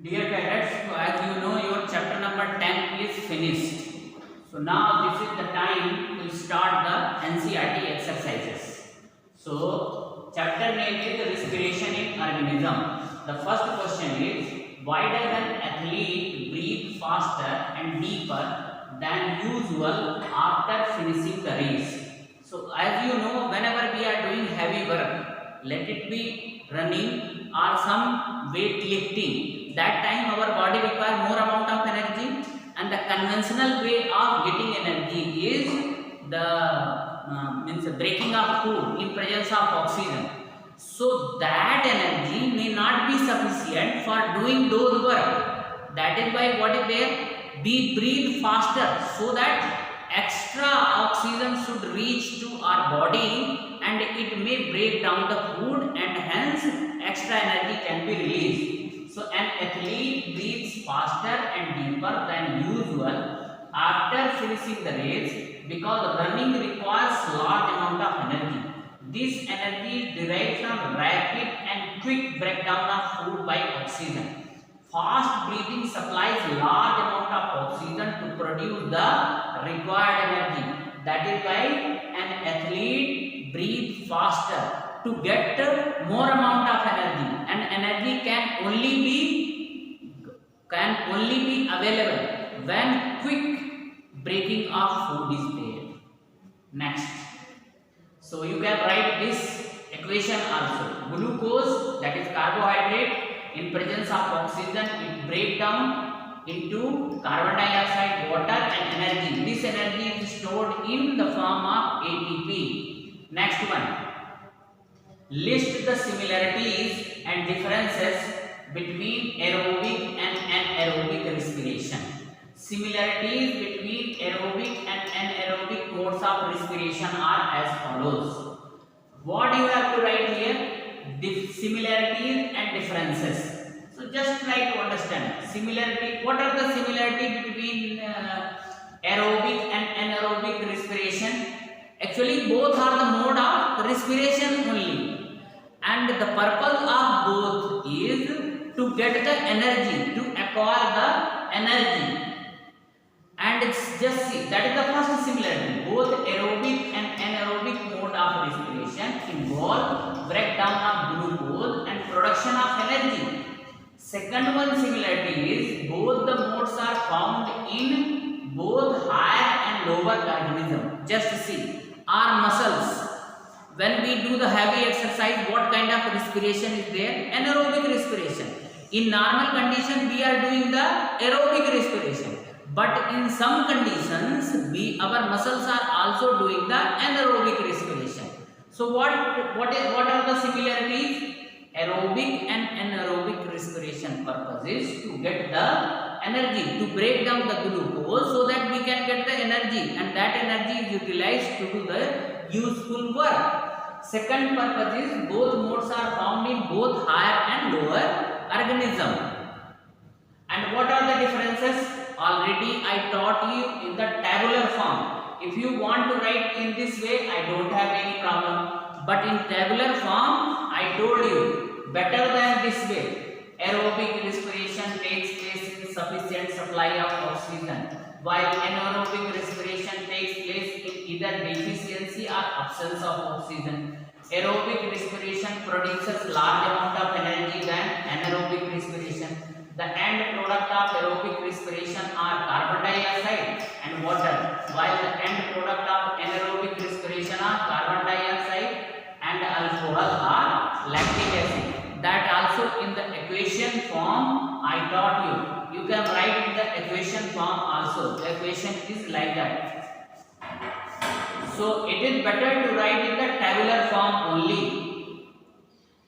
Dear cadets, so as you know, your chapter number 10 is finished. So now this is the time to start the NCERT exercises. So chapter name is respiration in organism. The first question is, why does an athlete breathe faster and deeper than usual after finishing the race? So as you know, whenever we are doing heavy work, let it be running or some weight lifting, that time our body requires more amount of energy, and the conventional way of getting energy is the means breaking of food in presence of oxygen. So that energy may not be sufficient for doing those work. That is why what is there? We breathe faster so that extra oxygen should reach to our body and it may break down the food and hence extra energy can be released. So an athlete breathes faster and deeper than usual after finishing the race because running requires large amount of energy. This energy is derived from rapid and quick breakdown of food by oxygen. Fast breathing supplies large amount of oxygen to produce the required energy. That is why an athlete breathes faster to get more amount of energy, and energy can only be available when quick breaking of food is there. Next, so you can write this equation also. Glucose, that is carbohydrate, in presence of oxygen it break down into carbon dioxide, water and energy. This energy is stored in the form of ATP. Next one, list the similarities and differences between aerobic and anaerobic respiration. Similarities between aerobic and anaerobic modes of respiration are as follows. What you have to write here? Similarities and differences. So just try to understand similarity. What are the similarities between aerobic and anaerobic respiration? Actually, both are the mode of respiration only, and the purpose of both is to get the energy, to acquire the energy. And it's just see, that is the first similarity. Both aerobic and anaerobic mode of respiration involve breakdown of glucose and production of energy. Second one similarity is both the modes are found in both higher and lower organism. Just see, our muscles, when we do the heavy exercise, what kind of respiration is there? Anaerobic respiration. In normal condition, we are doing the aerobic respiration. But in some conditions, our muscles are also doing the anaerobic respiration. So what are the similarities? Aerobic and anaerobic respiration purpose is to get the energy, to break down the glucose so that we can get the energy, and that energy is utilized to do the useful work. Second purpose is both modes are found in both higher and lower organism. And what are the differences? Already I taught you in the tabular form. If you want to write in this way, I don't have any problem. But in tabular form, I told you better than this way. Aerobic respiration takes place in sufficient supply of oxygen, while anaerobic respiration takes place in either deficiency or absence of oxygen. Aerobic respiration produces large amount of energy than anaerobic respiration. The end product of aerobic respiration are carbon dioxide and water, while the end product of anaerobic respiration are carbon dioxide and alcohol or lactic acid. That also in the equation form I taught you. You can write in the equation form also. The equation is like that. So it is better to write in the tabular form only.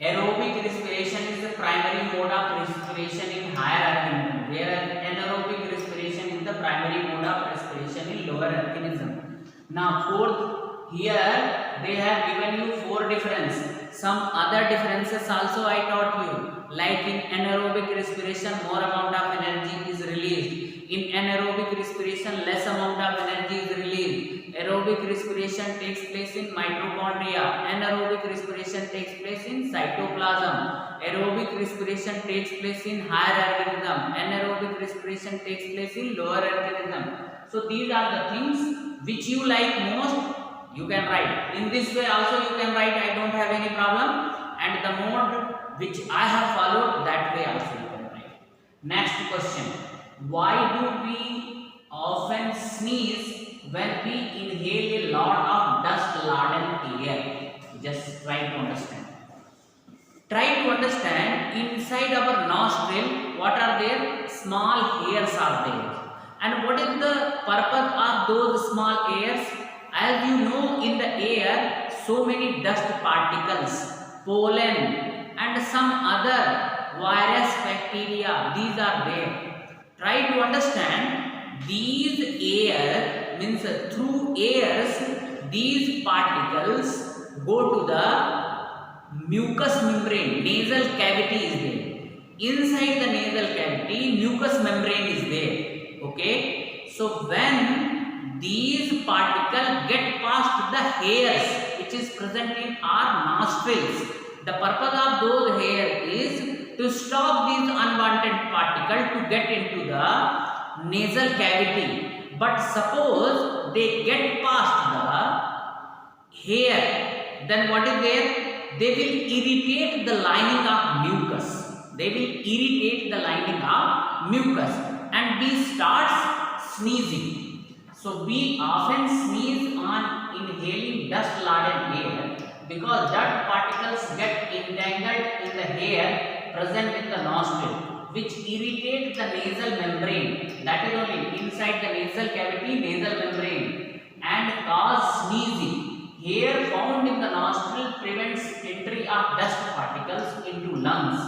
Aerobic respiration is the primary mode of respiration in higher organism, whereas anaerobic respiration is the primary mode of respiration in lower organism. Now fourth, here they have given you four differences. Some other differences also I taught you, like in anaerobic respiration more amount of energy is released. In anaerobic respiration, less amount of energy is released. Aerobic respiration takes place in mitochondria. Anaerobic respiration takes place in cytoplasm. Aerobic respiration takes place in higher organism. Anaerobic respiration takes place in lower organism. So these are the things which you like most. You can write in this way also. You can write. I don't have any problem. And the mode which I have followed, that way also you can write. Next question. Why do we often sneeze when we inhale a lot of dust-laden air? Just try to understand. Try to understand. Inside our nostril, what are there? Small hairs are there. And what is the purpose of those small hairs? As you know, in the air, so many dust particles, pollen, and some other virus, bacteria, these are there. Try to understand. These air means through airs, these particles go to the mucous membrane. Nasal cavity is there. Inside the nasal cavity, mucous membrane is there. Okay. So when these particles get past the hairs which is present in our nostrils, the purpose of those hairs is to stop these unwanted particles to get into the nasal cavity. But suppose they get past the hair, then what is there? They will irritate the lining of mucus. They will irritate the lining of mucus and we start sneezing. So we often sneeze on inhaling dust-laden air because dirt particles get entangled in the hair present in the nostril, which irritate the nasal membrane. That is only inside the nasal cavity, nasal membrane, and cause sneezing. Hair found in the nostril prevents entry of dust particles into lungs,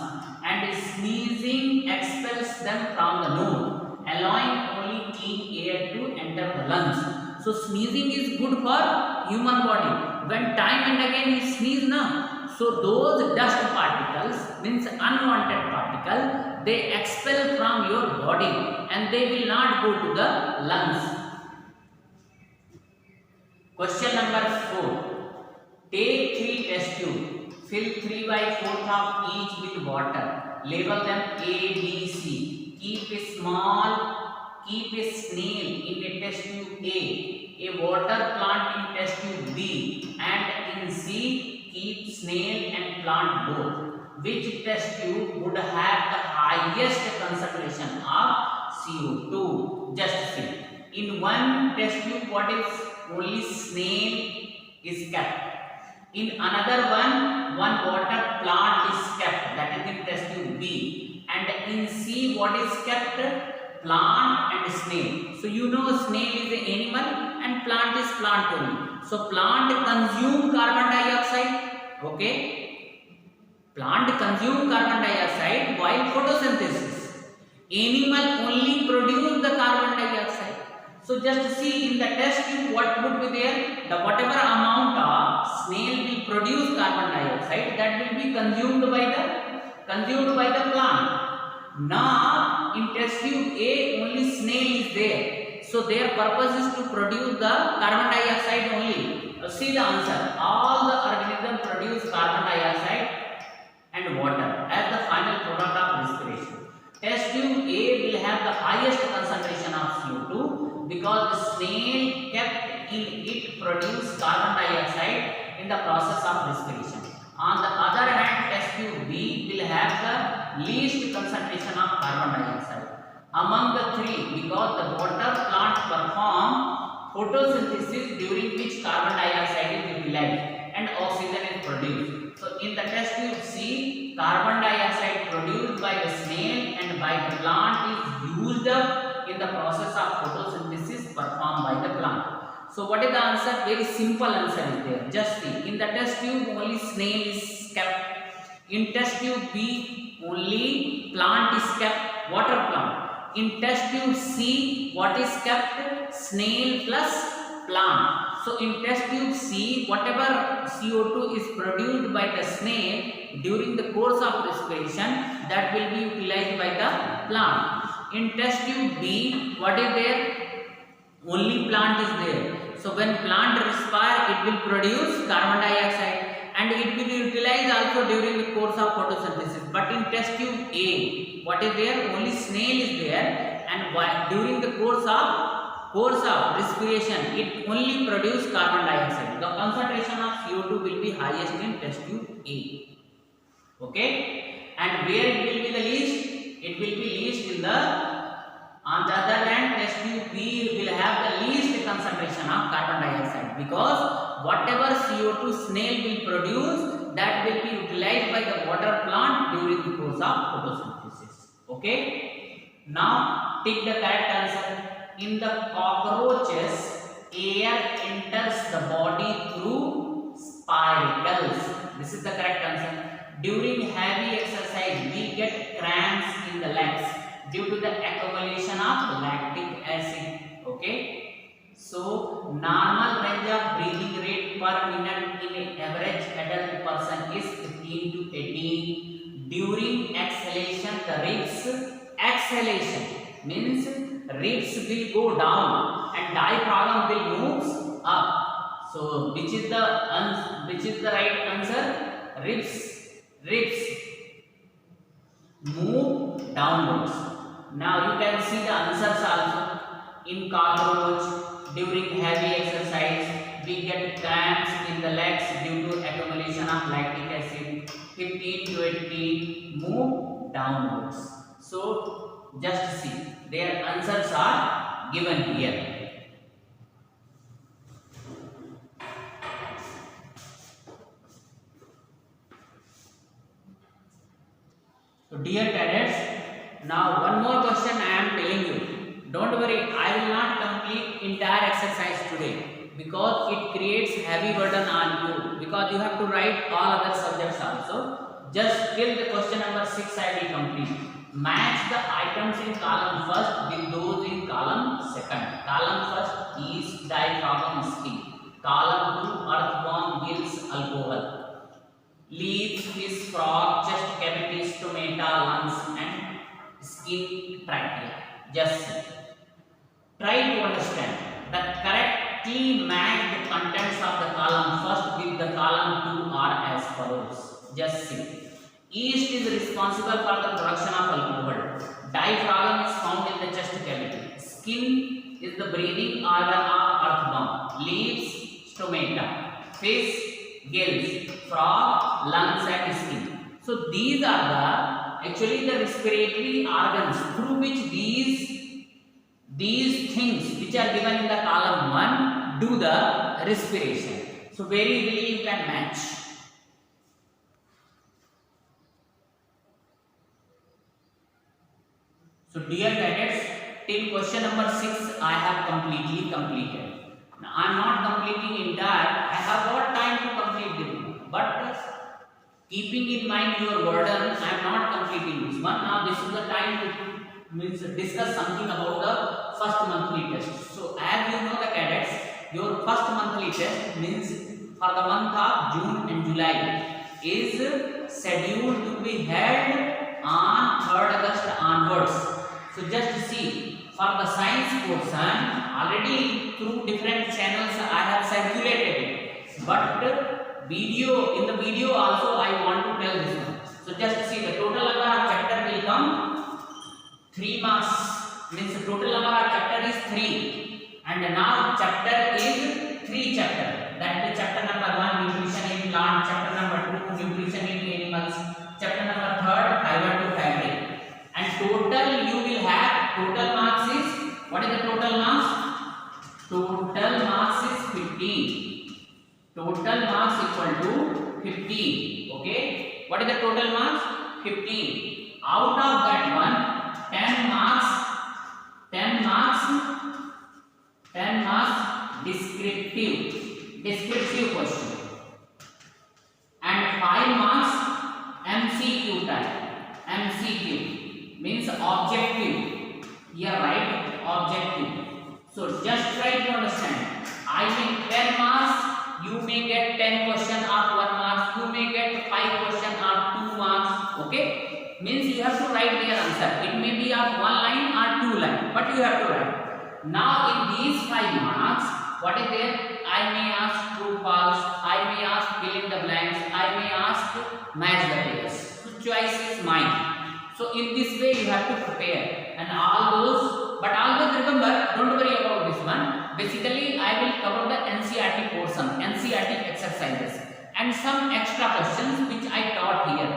and sneezing expels them from the nose, allowing only clean air to enter the lungs. So sneezing is good for human body. When time and again you sneeze now, so those dust particles, means unwanted particle, they expel from your body and they will not go to the lungs. Question number 4. Take 3 test tubes, fill 3/4 of each with water, label them A, B, C. Keep a snail in a test tube A, a water plant in test tube B, and in C keep snail and plant both. Which test tube would have the highest concentration of CO2? Just see. In one test tube, what is only snail is kept. In another one water plant is kept. That is in test tube B. And in C, what is kept? Plant and snail. So you know snail is an animal and plant is plant only. So plant consume carbon dioxide. Okay. Plant consume carbon dioxide while photosynthesis. Animal only produce the carbon dioxide. So just see in the test tube what would be there. The whatever amount of snail will produce carbon dioxide, that will be consumed by the plant. Now in test tube A only snail is there. So their purpose is to produce the carbon dioxide only. See the answer. All the organisms produce carbon dioxide and water as the final product of respiration. Test tube A will have the highest concentration of CO2 because the snail kept in it produce carbon dioxide in the process of respiration. On the other hand, test tube B will have the least concentration of carbon dioxide among the three because the water plant perform photosynthesis during which carbon dioxide is utilized and oxygen is produced. So in the test tube C, carbon dioxide produced by the snail and by the plant is used up in the process of photosynthesis performed by the plant. So what is the answer? Very simple answer is there. Just see. In the test tube only snail is kept. In test tube B only plant is kept, water plant. In test tube C, what is kept? Snail plus plant. So in test tube C, whatever CO2 is produced by the snail during the course of respiration, that will be utilized by the plant. In test tube B, what is there? Only plant is there. So when plant respire, it will produce carbon dioxide and it will utilize also during the course of photosynthesis. But in test tube A, what is there? Only snail is there, and during the course of respiration, it only produce carbon dioxide. The concentration of CO2 will be highest in test tube A. Okay, and where it will be the least? It will be least in the, on the other hand, test tube B will have the least concentration of carbon dioxide, because whatever CO2 snail will produce, that will be utilized by the water plant during the course of photosynthesis. Okay, now take the correct answer. In the cockroaches, air enters the body through spiracles. This is the correct answer. During heavy exercise, we get cramps in the legs due to the accumulation of lactic acid. Okay, so normal range of breathing rate per minute in an average adult person is 15 to 18. During exhalation, the ribs, exhalation means ribs will go down and diaphragm will move up. So which is the right answer? Ribs move downwards. Now you can see the answers also. In cockroach, during heavy exercise, we get cramps in the legs due to accumulation of lactic acid. 15 to 18 move downwards. So just see, their answers are given here. So dear cadets, now one more question I am telling you. Don't worry, I will not complete entire exercise today because it creates heavy burden on you, because you have to write all other subjects also. Just till the question number 6 I will complete. Match the items in column first with those in column second. Column first is diaphragm skin. Column 2 earthworm, gills, alcohol. Leaves, fish, frog, chest cavity, stomata, lungs and skin, trachea. Just see. Try to understand that correctly match the contents of the column first with the column 2 are as follows. Just see. Yeast is responsible for the production of alcohol. Diaphragm is found in the chest cavity. Skin is the breathing organ of earthworm. Leaves, stomata. Fish, gills. Frog, lungs and skin. So these are actually the respiratory organs through which these things which are given in the column 1 do the respiration. So very easily you can match. So dear cadets, till question number 6 I have completely completed. Now I am not completing entire. I have got time to complete this, but keeping in mind your burden, I am not completing this one. Now this is the time to discuss something about the first monthly test. So as you know the cadets, your first monthly test means for the month of June and July is scheduled to be held on 3rd August onwards. So just see, for the science portion, already through different channels I have circulated it. But in the video also I want to tell this one. So just see, the total number of chapter will come 3 marks. Means the total number of chapter is 3. And now chapter is 3 chapter. That is chapter number 1, nutrition in plant. Chapter number 2, nutrition in animals. Chapter number 3, fiber to fabric. And total you will have, total marks is, what is the total marks? Total marks is 15. Total marks equal to 15. Okay. What is the total marks? 15. Out of that one, 10 marks descriptive question. And 5 marks MCQ type. MCQ. Means objective. Yeah, right? Objective. So just try to understand. I mean 10 marks, you may get 10 question or 1 mark. You may get 5 question or 2 marks. Okay? Means you have to write their answer. It may be of 1 line or line, but you have to write. Now in these 5 marks, what is there? I may ask true, false. I may ask fill in the blanks. I may ask match the pairs. So choice is mine. So in this way you have to prepare, and all those. But always remember, don't worry about this one. Basically, I will cover the NCERT portion, NCERT exercises, and some extra questions which I taught here.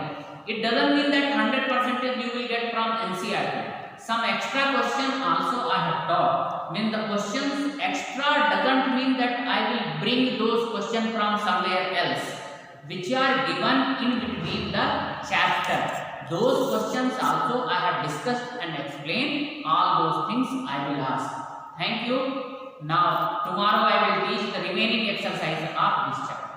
It doesn't mean that 100% you will get from NCERT. Some extra question also I have taught. Mean the questions extra doesn't mean that I will bring those questions from somewhere else, which are given in between the chapter. Those questions also I have discussed and explained. All those things I will ask. Thank you. Now tomorrow I will teach the remaining exercise of this chapter.